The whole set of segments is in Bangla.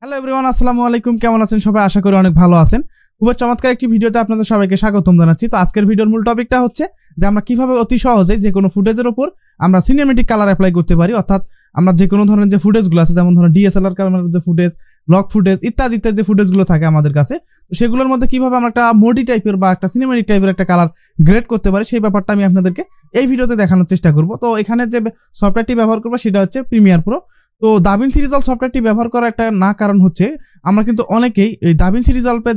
হ্যালো এভরিওয়ান, আসসালামু আলাইকুম। কেমন আছেন সবাই? আশা করি অনেক ভালো আছেন। খুব চমৎকার একটি ভিডিওতে আপনাদের সবাইকে স্বাগতম জানাচ্ছি। তো আজকের ভিডিওর মূল টপিকটা হচ্ছে যে আমরা কিভাবে অতি সহজে যে কোনো ফুটেজের উপর আমরা সিনেমেটিক কালার অ্যাপ্লাই করতে পারি। অর্থাৎ আমরা যে কোনো ধরনের যে ফুটেজগুলো আছে, যেমন ধরুন ডিএসএলআর ক্যামেরার যে ফুটেজ, ব্লক ফুটেজ ইত্যাদি ইত্যাদি যে ফুটেজগুলো থাকে আমাদের কাছে, তো সেগুলোর মধ্যে কিভাবে আমরা একটা মোডি টাইপের বা একটা সিনেমেটিক টাইপের একটা কালার গ্রেড করতে পারি, সেই ব্যাপারটা আমি আপনাদেরকে এই ভিডিওতে দেখানোর চেষ্টা করব। তো এখানে যে সফটওয়্যারটি ব্যবহার করবো সেটা হচ্ছে প্রিমিয়ার প্রো। তো দাভিন্সি রিজলভ সফটওয়্যারটি ব্যবহার করার একটা না কারণ হচ্ছে আমরা কিন্তু অনেকেই এই দাভিন্সি রিজলভের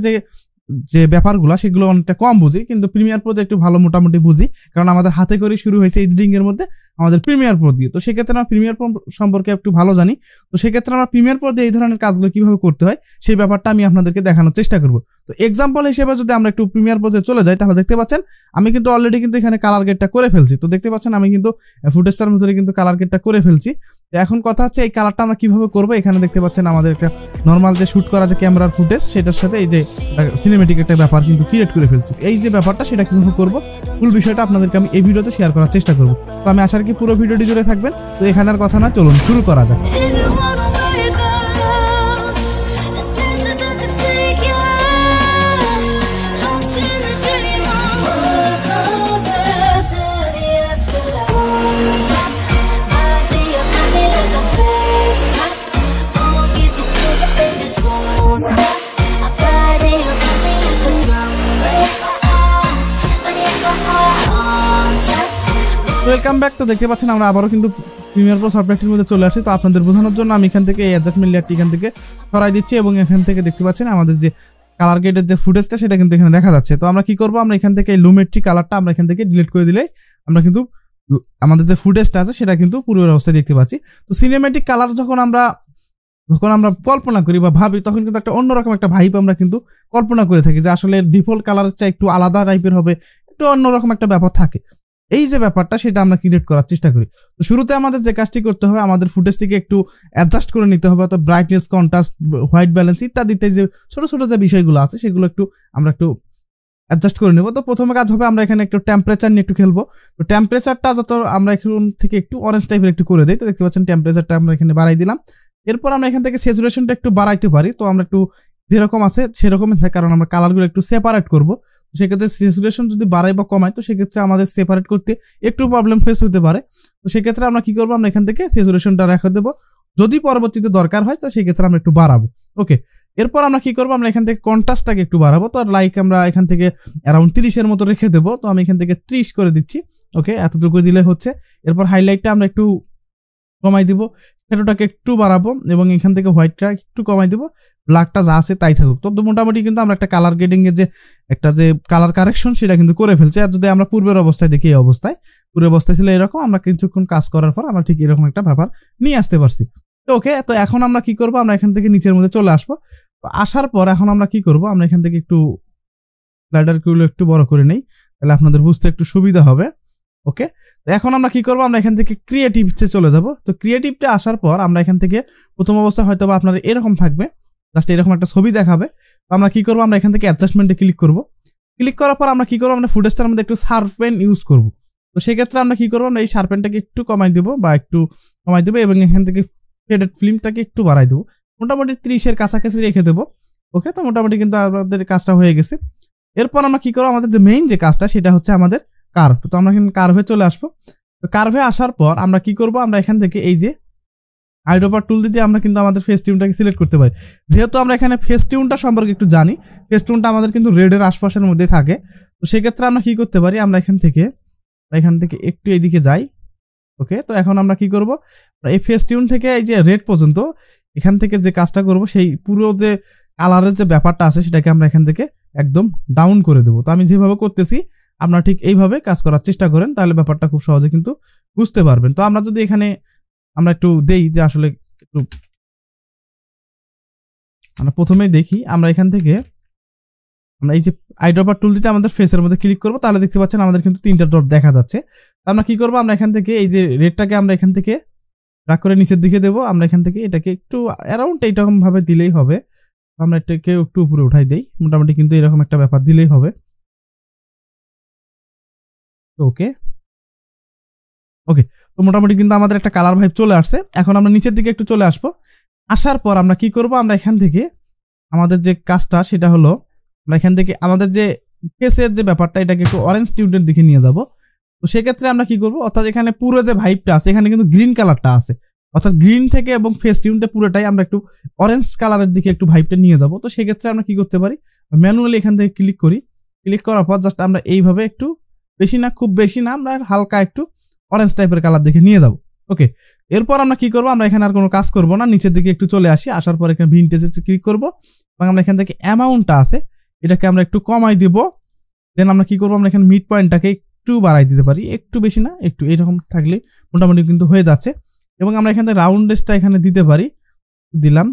যে ব্যাপারগুলো সেগুলো অনেকটা কম বুঝি, কিন্তু প্রিমিয়ার প্রো একটু ভালো মোটামুটি বুঝি, কারণ আমাদের হাতে করে শুরু হয়েছে এডিটিং এর মধ্যে আমাদের প্রিমিয়ার প্রো দিয়ে। তো সেক্ষেত্রে আমরা প্রিমিয়ার প্রো সম্পর্কে একটু ভালো জানি। তো সেক্ষেত্রে আমরা প্রিমিয়ার প্রো দিয়ে এই ধরনের কাজগুলো কিভাবে করতে হয় সেই ব্যাপারটা আমি আপনাদেরকে দেখানোর চেষ্টা করব। তো এক্সাম্পল হিসেবে যদি আমরা একটু প্রিমিয়ার প্রোতে চলে যাই, তাহলে দেখতে পাচ্ছেন আমি কিন্তু অলরেডি কিন্তু এখানে কালার গেটটা করে ফেলছি। তো দেখতে পাচ্ছেন আমি কিন্তু ফুটেজটার মধ্যে কিন্তু কালার গেটটা করে ফেলছি। তো এখন কথা হচ্ছে এই কালারটা আমরা কিভাবে করবো। এখানে দেখতে পাচ্ছেন আমাদের একটা নর্মাল যে শুট করা যে ক্যামেরার ফুটেজ, সেটার সাথে এই যে সিনেমেটিক একটা ব্যাপার কিন্তু ক্রিয়েট করে ফেলছি। এই যে ব্যাপারটা সেটা কিভাবে করবো ফুল বিষয়টা আপনাদেরকে আমি এই ভিডিওতে শেয়ার করার চেষ্টা করবো। তো আমি আশা করি পুরো ভিডিওটি জুড়ে থাকবেন। তো এখানে আর কথা না, চলুন শুরু করা যাক। Welcome back. তো দেখতে পাচ্ছেন আমরা আবারও কিন্তু প্রিমিয়ার প্রো সফটওয়্যারটির মধ্যে চলে আসছি। তো আপনাদের বোঝানোর জন্য আমি এখান থেকে এই অ্যাডজাস্টমেন্ট লেয়ারটি এখান থেকে সরাই দিচ্ছি, এবং এখান থেকে দেখতে পাচ্ছেন আমাদের যে কালার গেটের যে ফুটেজটা সেটা কিন্তু এখানে দেখা যাচ্ছে। তো আমরা কি করবো, আমরা এখান থেকে এই লুমেট্রি কালারটা আমরা এখান থেকে ডিলিট করে দিলে আমরা কিন্তু আমাদের যে ফুটেজটা আছে সেটা কিন্তু পুরো অবস্থায় দেখতে পাচ্ছি। তো সিনেমেটিক কালার যখন আমরা কল্পনা করি বা ভাবি, তখন কিন্তু একটা অন্যরকম একটা ভাইব আমরা কিন্তু কল্পনা করে থাকি, যে আসলে ডিফল্ট কালারের চেয়ে একটু আলাদা টাইপের হবে, একটু অন্যরকম একটা ব্যাপার থাকে। এই যে ব্যাপারটা সেটা আমরা ক্রিয়েট করার চেষ্টা করি। তো শুরুতে আমাদের যে কাজটি করতে হবে, আমাদের ফুটেজটিকে একটু অ্যাডজাস্ট করে নিতে হবে। অর্থাৎ ব্রাইটনেস, কন্ট্রাস্ট, হোয়াইট ব্যালেন্স ইত্যাদি যে ছোট ছোট যে বিষয়গুলো আছে সেগুলো আমরা একটু অ্যাডজাস্ট করে নেব। তো প্রথমে কাজ হবে আমরা এখানে একটু টেম্পারেচার নিয়ে একটু খেলবো। তো টেম্পারেচারটা যত আমরা এখন থেকে একটু অরেঞ্জ টাইপের একটু করে দিই। তো দেখতে পাচ্ছেন টেম্পারেচারটা আমরা এখানে বাড়াই দিলাম। এরপর আমরা এখান থেকে স্যাচুরেশনটা একটু বাড়াইতে পারি। তো আমরা একটু যেরকম আছে সেরকমই থাকে, কারণ আমরা কালারগুলো একটু সেপারেট করবো। সেক্ষেত্রে স্যাচুরেশন যদি বাড়াই বা কমাই, তো সেক্ষেত্রে আমাদের সেপারেট করতে একটু প্রবলেম ফেস হতে পারে। তো সেক্ষেত্রে আমরা কি করবো, আমরা এখান থেকে স্যাচুরেশনটা রেখে দেবো। যদি পরবর্তীতে দরকার হয় তো সেক্ষেত্রে আমরা একটু বাড়াবো। ওকে, এরপর আমরা কি করবো, আমরা এখান থেকে কন্ট্রাস্টটাকে একটু বাড়াবো। তো লাইক আমরা এখান থেকে অ্যারাউন্ড 30-এর মতো রেখে দেবো। তো আমি এখান থেকে 30 করে দিচ্ছি। ওকে, এতটুকু দিলে হচ্ছে। এরপর হাইলাইটটা আমরা একটু কমাই দিব, শ্যাডোটাকে একটু বাড়াবো, এবং এখান থেকে হোয়াইটটা একটু কমাই দিব, ব্ল্যাকটা যা আছে তাই থাকুক। তো মোটামুটি কিন্তু আমরা একটা কালার গ্রেডিং এর যে কালার কারেকশন সেটা কিন্তু করে ফেলছি। আর যদি আমরা পূর্বের অবস্থায় দেখি, এই অবস্থায় পূর্বের অবস্থায় ছিল এরকম, আমরা কিছুক্ষণ কাজ করার পর আমরা ঠিক এরকম একটা ব্যাপার নিয়ে আসতে পারছি। তো ওকে, তো এখন আমরা কি করবো, আমরা এখান থেকে নিচের মধ্যে চলে আসবো। আসার পর এখন আমরা কি করবো, আমরা এখান থেকে একটু স্লাইডারগুলো একটু বড় করে নেই, তাহলে আপনাদের বুঝতে একটু সুবিধা হবে। ওকে, এখন আমরা কি করবো, আমরা এখান থেকে ক্রিয়েটিভতে চলে যাব। তো ক্রিয়েটিভতে আসার পর আমরা এখান থেকে প্রথম অবস্থায় হয়তো বা আপনার এরকম থাকবে, জাস্ট এরকম একটা ছবি দেখাবে। তো আমরা কি করবো, আমরা এখান থেকে অ্যাডজাস্টমেন্টে ক্লিক করব। ক্লিক করার পর আমরা কি করবো, আমরা ফুটেজটার মধ্যে একটু শার্পেন ইউজ করব। তো সেক্ষেত্রে আমরা কি করবো, আমরা এই শার্পেনটাকে একটু কমাই দেবো এবং এখান থেকে ফেডেড ফিল্মটাকে একটু বাড়াই দেবো, মোটামুটি 30-এর কাছাকাছি রেখে দেবো। ওকে, তো মোটামুটি কিন্তু আমাদের কাজটা হয়ে গেছে। এরপর আমরা কি করবো, আমাদের যে মেইন যে কাজটা সেটা হচ্ছে আমাদের কার্ভ। তো আমরা এখানে কার্ভে চলে আসবো। তো কার্ভে আসার পর আমরা কি করব, আমরা এখান থেকে এই যে আইড্রপার টুল দিয়ে আমরা কিন্তু আমাদের ফেস টিউনটাকে সিলেক্ট করতে পারি। যেহেতু আমরা এখানে ফেস টিউনটা সম্পর্কে একটু জানি, ফেস টিউনটা আমাদের কিন্তু রেডের আশপাশের মধ্যে থাকে। তো সেক্ষেত্রে আমরা কি করতে পারি, আমরা এখান থেকে একটু এইদিকে যাই। ওকে, তো এখন আমরা কি করব, এই ফেস টিউন থেকে এই যে রেড পর্যন্ত এখান থেকে যে কাজটা করব, সেই পুরো যে কালারের যে ব্যাপারটা আছে সেটাকে আমরা এখান থেকে একদম ডাউন করে দেবো। তো আমি যেভাবে করতেছি আপনারা ঠিক এইভাবে কাজ করার চেষ্টা করেন, তাহলে ব্যাপারটা খুব সহজে কিন্তু বুঝতে পারবেন। তো আমরা যদি এখানে আমরা একটু দেই যে আসলে একটু আমরা প্রথমেই দেখি, আমরা এখান থেকে আমরা এই যে আইড্রপার টুল দিতে আমাদের ফেসের মধ্যে ক্লিক করবো, তাহলে দেখতে পাচ্ছেন আমাদের কিন্তু 3টা ডট দেখা যাচ্ছে। আমরা কি করবো, আমরা এখান থেকে এই যে রেডটাকে আমরা এখান থেকে ড্র্যাগ করে নিচের দিকে দেবো। আমরা এখান থেকে এটাকে একটু অ্যারাউন্ড এইরকম ভাবে দিলেই হবে। আমরা এটাকে একটু উপরে উঠাই দেই, মোটামুটি কিন্তু এরকম একটা ব্যাপার দিলেই হবে। ওকে, ওকে, তো মোটামুটি কিন্তু আমাদের একটা কালার ভাইব চলে আসছে। এখন আমরা নিচের দিকে একটু চলে আসবো। আসার পর আমরা কি করব, আমরা এখান থেকে আমাদের যে কাজটা সেটা হলো আমরা এখান থেকে আমাদের যে ফেসের যে ব্যাপারটা এটাকে একটু অরেঞ্জ টিউনের দিকে নিয়ে যাব। তো সেক্ষেত্রে আমরা কি করব, অর্থাৎ এখানে পুরো যে ভাইবটা আছে এখানে কিন্তু গ্রিন কালারটা আছে, অর্থাৎ গ্রিন থেকে এবং ফেস টিউনটা পুরোটাই আমরা একটু অরেঞ্জ কালারের দিকে একটু ভাইবটা নিয়ে যাব। তো সেক্ষেত্রে আমরা কি করতে পারি, ম্যানুয়ালি এখান থেকে ক্লিক করি, ক্লিক করার পর জাস্ট আমরা এইভাবে একটু বেশি না খুব বেশি না আমরা হালকা একটু অরেঞ্জ টাইপের কালার দেখে নিয়ে যাব। ওকে, এরপর আমরা কি করব, আমরা এখানে আর কোনো কাজ করব না, নিচের দিকে একটু চলে আসি, আসার পর এখানে ভিনটেজে ক্লিক করব এবং আমরা এখান থেকে অ্যামাউন্টটা আছে এটাকে আমরা একটু কমাই দিব। দেন আমরা কি করব, আমরা এখানে মিড পয়েন্টটাকে একটু বাড়াই দিতে পারি, একটু বেশি না একটু এরকম থাকলে মোটামুটি কিন্তু হয়ে যাচ্ছে। এবং আমরা এখান থেকে রাউন্ডেসটা এখানে দিতে পারি, দিলাম,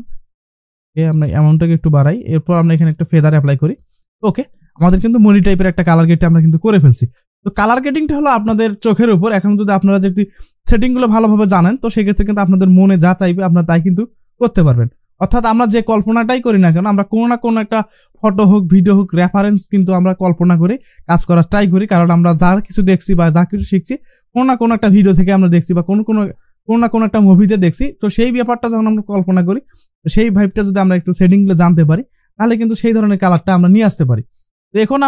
আমরা অ্যামাউন্টটাকে একটু বাড়াই, এরপর আমরা এখানে একটা ফেদার অ্যাপ্লাই করি। ওকে, আমাদের কিন্তু মনি টাইপের একটা কালার গেট আমরা কিন্তু করে ফেলছি। তো কালার গেটিংটা হলো আপনাদের চোখের উপর, এখন যদি আপনারা যদি সেটিংগুলো ভালোভাবে জানেন তো সেক্ষেত্রে কিন্তু আপনাদের মনে যা চাইবে আপনারা তাই কিন্তু করতে পারবেন। অর্থাৎ আমরা যে কল্পনাটাই করি না কেন, আমরা কোনো না কোনো একটা ফটো হোক ভিডিও হোক রেফারেন্স কিন্তু আমরা কল্পনা করে কাজ করার ট্রাই করি, কারণ আমরা যা কিছু দেখছি বা যা কিছু শিখছি কোনো না কোনো একটা ভিডিও থেকে আমরা দেখছি বা কোনো না কোনো একটা মুভিতে দেখছি। তো সেই ব্যাপারটা যখন আমরা কল্পনা করি তো সেই ভাইবটা যদি আমরা একটু সেটিংগুলো জানতে পারি তাহলে কিন্তু সেই ধরনের কালারটা আমরা নিয়ে আসতে পারি। তো এখন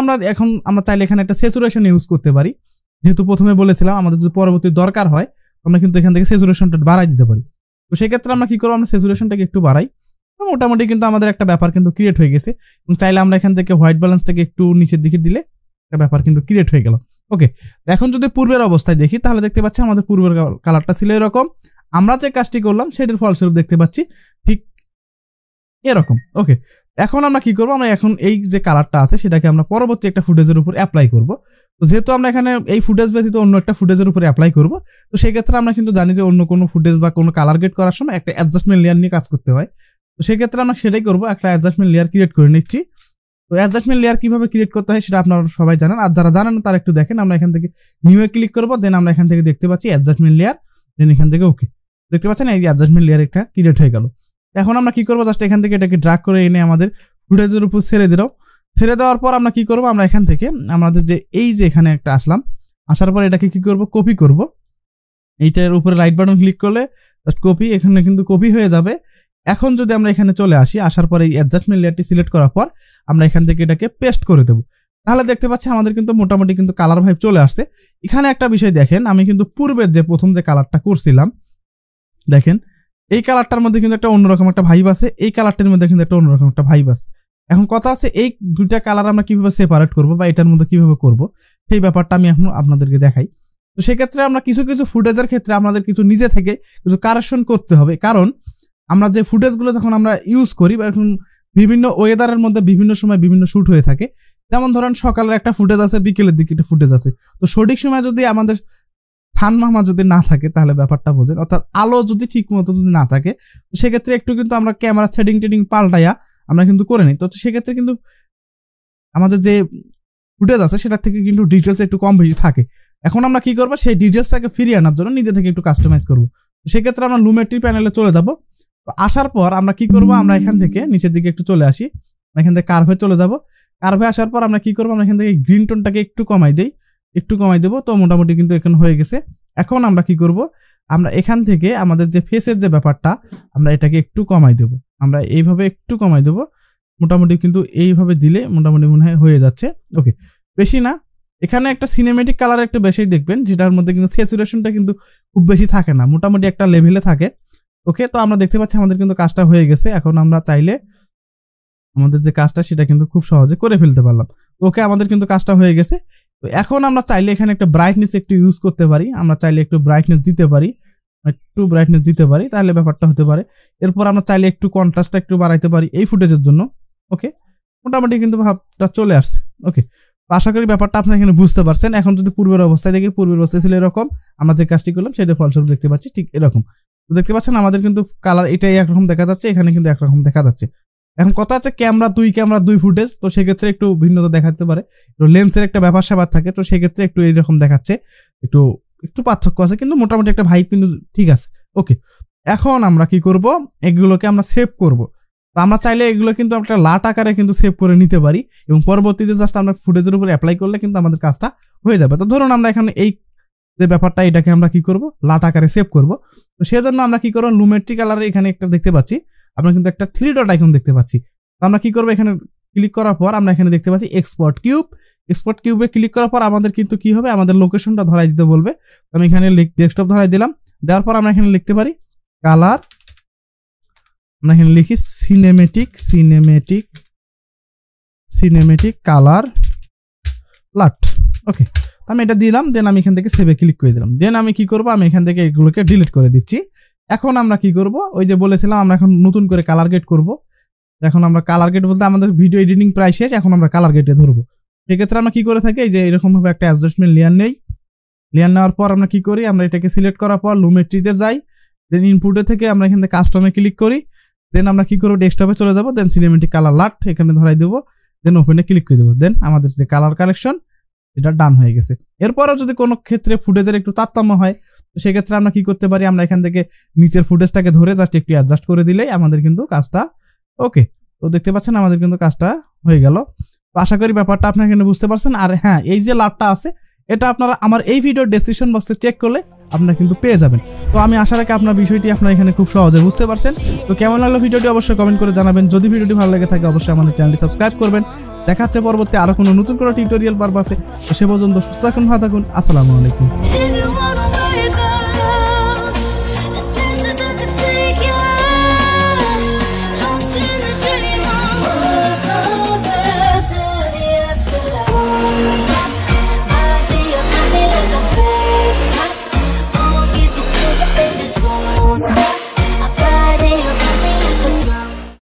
আমরা চাইলে এখানে একটা স্যাচুরেশন ইউজ করতে পারি, যেহেতু প্রথমে বলেছিলাম আমাদের যদি পরবর্তী দরকার হয় আমরা কিন্তু এখান থেকে স্যাচুরেশনটা বাড়াই দিতে পারি। তো সেক্ষেত্রে আমরা কি করবো, আমরা স্যাচুরেশনটাকে একটু বাড়াই, মোটামুটি কিন্তু আমাদের একটা ব্যাপার কিন্তু ক্রিয়েট হয়ে গেছে। এবং চাইলে আমরা এখান থেকে হোয়াইট ব্যালেন্সটাকে একটু নিচের দিকে দিলে একটা ব্যাপার কিন্তু ক্রিয়েট হয়ে গেল। ওকে, এখন যদি পূর্বের অবস্থায় দেখি তাহলে দেখতে পাচ্ছি আমাদের পূর্বের কালারটা ছিল এরকম, আমরা যে কাজটি করলাম সেটার ফলস্বরূপ দেখতে পাচ্ছি ঠিক এরকম। ওকে, এখন আমরা কি করবো, আমরা এখন এই যে কালারটা আছে সেটাকে আমরা পরবর্তী একটা ফুটেজের উপর অ্যাপ্লাই করব। তো যেহেতু আমরা এখানে এই ফুটেজ ব্যতীত অন্য একটা ফুটেজের উপরে অ্যাপ্লাই করব, তো সেই ক্ষেত্রে আমরা কিন্তু জানি যে অন্য কোনো ফুটেজ বা কোনো কালার গ্রেড করার সময় একটা অ্যাডজাস্টমেন্ট লেয়ার নিয়ে কাজ করতে হয়। তো সেক্ষেত্রে আমরা সেটাই করবো, একটা অ্যাডজাস্টমেন্ট লেয়ার ক্রিয়েট করে নিচ্ছি। তো অ্যাডজাস্টমেন্ট লেয়ার কিভাবে ক্রিয়েট করতে হয় সেটা আপনারা সবাই জানেন, আর যারা জানেন তারা একটু দেখেন। আমরা এখান থেকে নিউ এ ক্লিক করবো, দেন আমরা এখান থেকে দেখতে পাচ্ছি অ্যাডজাস্টমেন্ট লেয়ার, দেন এখান থেকে ওকে দেখতে পাচ্ছেন এই অ্যাডজাস্টমেন্ট লেয়ার একটা ক্রিয়েট হয়ে গেল। এখন আমরা কি করবো, জাস্ট এখান থেকে এটাকে ড্র্যাগ করে এনে আমাদের ফুটেজের উপর ছেড়ে দেওয়ার পর আমরা কি করবো, আমরা এখান থেকে আমাদের যে এই যে এখানে একটা আসলাম, আসার পর এটাকে কি করব, কপি করব। এইটার উপরে রাইট বাটন ক্লিক করলে জাস্ট কপি, এখানে কিন্তু কপি হয়ে যাবে। এখন যদি আমরা এখানে চলে আসি, আসার পর এই অ্যাডজাস্টমেন্ট লেয়ারটি সিলেক্ট করার পর আমরা এখান থেকে এটাকে পেস্ট করে দেবো, তাহলে দেখতে পাচ্ছি আমাদের কিন্তু মোটামুটি কিন্তু কালার ভাইব চলে আসছে। এখানে একটা বিষয় দেখেন, আমি কিন্তু পূর্বের যে প্রথম যে কালারটা করছিলাম দেখেন এই কালারটার মধ্যে কিন্তু একটা অন্যরকম একটা ভাইব আছে, এই কালারটার মধ্যে কিন্তু একটা অন্যরকম একটা ভাইব আছে। এখন কথা আছে এই দুইটা কালার আমরা কিভাবে সেপারেট করব বা এটার মধ্যে কিভাবে করব সেই ব্যাপারটা আমি এখন আপনাদেরকে দেখাই। তো সেক্ষেত্রে আমরা কিছু ফুটেজের ক্ষেত্রে আমাদের কিছু নিজে থেকে কিছু কারেকশন করতে হবে, কারণ আমরা যে ফুটেজগুলো যখন আমরা ইউজ করি বা এখন বিভিন্ন ওয়েদারের মধ্যে বিভিন্ন সময় বিভিন্ন শ্যুট হয়ে থাকে, যেমন ধরেন সকালের একটা ফুটেজ আছে, বিকেলের দিকে একটা ফুটেজ আছে। তো সঠিক সময় যদি আমাদের ছানমামা যদি না থাকে তাহলে ব্যাপারটা বোঝেন, অর্থাৎ আলো যদি ঠিক মতো যদি না থাকে তো সেক্ষেত্রে একটু কিন্তু আমরা ক্যামেরা সেটিং পাল্টাইয়া আমরা কিন্তু করে নিই। তো সেক্ষেত্রে কিন্তু আমাদের যে ফুটেজ আছে সেটার থেকে কিন্তু ডিটেলস একটু কম বেশি থাকে। এখন আমরা কি করবো, সেই ডিটেলসটাকে ফিরিয়ে আনার জন্য নিজে থেকে একটু কাস্টমাইজ করবো। সেক্ষেত্রে আমরা লুমেট্রি প্যানেলে চলে যাব। তো আসার পর আমরা কি করবো, আমরা এখান থেকে নিচের দিকে একটু চলে আসি, এখান থেকে কার্ভে চলে যাব। কার্ভে আসার পর আমরা কি করবো, আমরা এখান থেকে গ্রিন টোনটাকে একটু কমাই দেবো। তো মোটামুটি কিন্তু এখন হয়ে গেছে। এখন আমরা কি করব, আমরা এখান থেকে আমাদের যে ফেসের যে ব্যাপারটা আমরা এটাকে একটু কমাই দেবো, আমরা এইভাবে একটু কমাই দেবো। মোটামুটি কিন্তু এইভাবে দিলে মোটামুটি মনে হয় হয়ে যাচ্ছে। ওকে, বেশি না, এখানে একটা সিনেমেটিক কালার একটু বেশি দেখবেন, যেটার মধ্যে কিন্তু স্যাচুরেশনটা কিন্তু খুব বেশি থাকে না, মোটামুটি একটা লেভেলে থাকে। ওকে, তো আমরা দেখতে পাচ্ছি আমাদের কিন্তু কাজটা হয়ে গেছে। এখন আমরা চাইলে আমাদের যে কাজটা সেটা কিন্তু খুব সহজে করে ফেলতে পারলাম। ওকে, আমাদের কিন্তু কাজটা হয়ে গেছে। তো এখন আমরা চাইলে এখানে একটা ব্রাইটনেস একটু ইউজ করতে পারি, আমরা চাইলে একটু ব্রাইটনেস দিতে পারি, তাহলে ব্যাপারটা হতে পারে। এরপর আমরা চাইলে একটু কন্ট্রাস্টটা একটু বাড়াইতে পারি এই ফুটেজের জন্য। ওকে, মোটামুটি কিন্তু ভাবটা চলে আসছে। ওকে, আশা করি ব্যাপারটা আপনারা এখানে বুঝতে পারছেন। এখন যদি পূর্বের অবস্থায় দেখি, পূর্বের অবস্থায় ছিল এরকম, আমরা যে কাজটি করলাম সেটা ফলস্বরূপ দেখতে পাচ্ছি ঠিক এরকম। তো দেখতে পাচ্ছেন আমাদের কিন্তু কালার এটাই একরকম দেখা যাচ্ছে, এখানে কিন্তু একরকম দেখা যাচ্ছে। এখন কথা আছে ক্যামেরা দুই ফুটেজ, তো সেক্ষেত্রে একটু ভিন্নতা দেখা যেতে পারে, লেন্সের একটা ব্যাপার স্যাপার থাকে, তো সেক্ষেত্রে একটু এইরকম দেখাচ্ছে, একটু পার্থক্য আছে, কিন্তু মোটামুটি একটা ভাইব কিন্তু ঠিক আছে। ওকে, এখন আমরা কি করব, এগুলোকে আমরা সেভ করব। তো আমরা চাইলে এগুলো কিন্তু একটা লাট আকারে কিন্তু সেভ করে নিতে পারি এবং পরবর্তীতে জাস্ট আমরা ফুটেজের উপর অ্যাপ্লাই করলে কিন্তু আমাদের কাজটা হয়ে যাবে। তো ধরুন আমরা এখানে এই যে ব্যাপারটা এটাকে আমরা কি করব, লাট আকারে সেভ করব। তো সেজন্য আমরা কি করব, লুমেট্রি কালারে এখানে একটা দেখতে পাচ্ছি, আমরা কিন্তু একটা 3 ডট আইকন দেখতে পাচ্ছি। তো আমরা কি করব, এখানে ক্লিক করার পর আমরা এখানে দেখতে পাচ্ছি এক্সপোর্ট কিউবে ক্লিক করার পর আমাদের কিন্তু কি হবে, আমাদের লোকেশনটা ধরাই দিতে বলবে। তো আমি এখানে ডেস্কটপ ধরাই দিলাম, দেওয়ার পর আমরা এখানে লিখতে পারি কালার, আমরা এখানে লিখি সিনেমেটিক কালার লাট। ওকে, আমি এটা দিলাম, দেন আমি এখান থেকে সেভে ক্লিক করে দিলাম। দেন আমি কি করব, আমি এখান থেকে এগুলোকে ডিলিট করে দিচ্ছি। এখন আমরা কি করব, ওই যে বলেছিলাম আমরা এখন নতুন করে কালার গেট করব। এখন আমরা কালার গেট বলতে আমাদের ভিডিও এডিটিং প্রায় শেষ, এখন আমরা কালার গেটে ধরবো। সেক্ষেত্রে আমরা কি করে থাকি, এই যে এরকম ভাবে একটা অ্যাডজাস্টমেন্ট লেয়ার নেওয়ার পর আমরা কি করি, আমরা এটাকে সিলেক্ট করার পর লুমেট্রিতে যাই, দেন ইনপুটে থেকে আমরা এখান থেকে কাস্টমে ক্লিক করি, দেন আমরা কি করবো ডেস্কটপে চলে যাবো, দেন সিনেমেটিক কালার লাট এখানে ধরাই দেবো, দেন ওপেনে ক্লিক করে দেবো। দেন আমাদের যে কালার কালেকশন এটা ডান হয়ে গেছে। এরপরও যদি কোনো ক্ষেত্রে ফুটেজের একটু তারতম্য হয়, সেক্ষেত্রে আমরা কি করতে পারি, আমরা এখান থেকে নিচের ফুটেজটাকে ধরে জাস্ট একটু অ্যাডজাস্ট করে দিলেই আমাদের কিন্তু কাজটা ওকে। তো দেখতে পাচ্ছেন আমাদের কিন্তু কাজটা হয়ে গেল। তো আশা করি ব্যাপারটা আপনারা এখানে বুঝতে পারছেন। আর হ্যাঁ, এই যে লাটটা আছে এটা আপনারা আমার এই ভিডিওর ডেসক্রিপশন বক্সে চেক করলে আপনারা কিন্তু পেয়ে যাবেন। তো আমি আশা রাখি আপনার বিষয়টি আপনারা এখানে খুব সহজে বুঝতে পারছেন। তো কেমন লাগলো ভিডিওটি অবশ্যই কমেন্ট করে জানাবেন। যদি ভিডিওটি ভালো লেগে থাকে অবশ্যই আমাদের চ্যানেলটি সাবস্ক্রাইব করবেন। দেখা হচ্ছে পরবর্তী আরো কোনো নতুন কোনো টিউটোরিয়াল পারপাসে। তো সে পর্যন্ত সুস্থ থাকুন, ভালো থাকুন, আসসালামু আলাইকুম।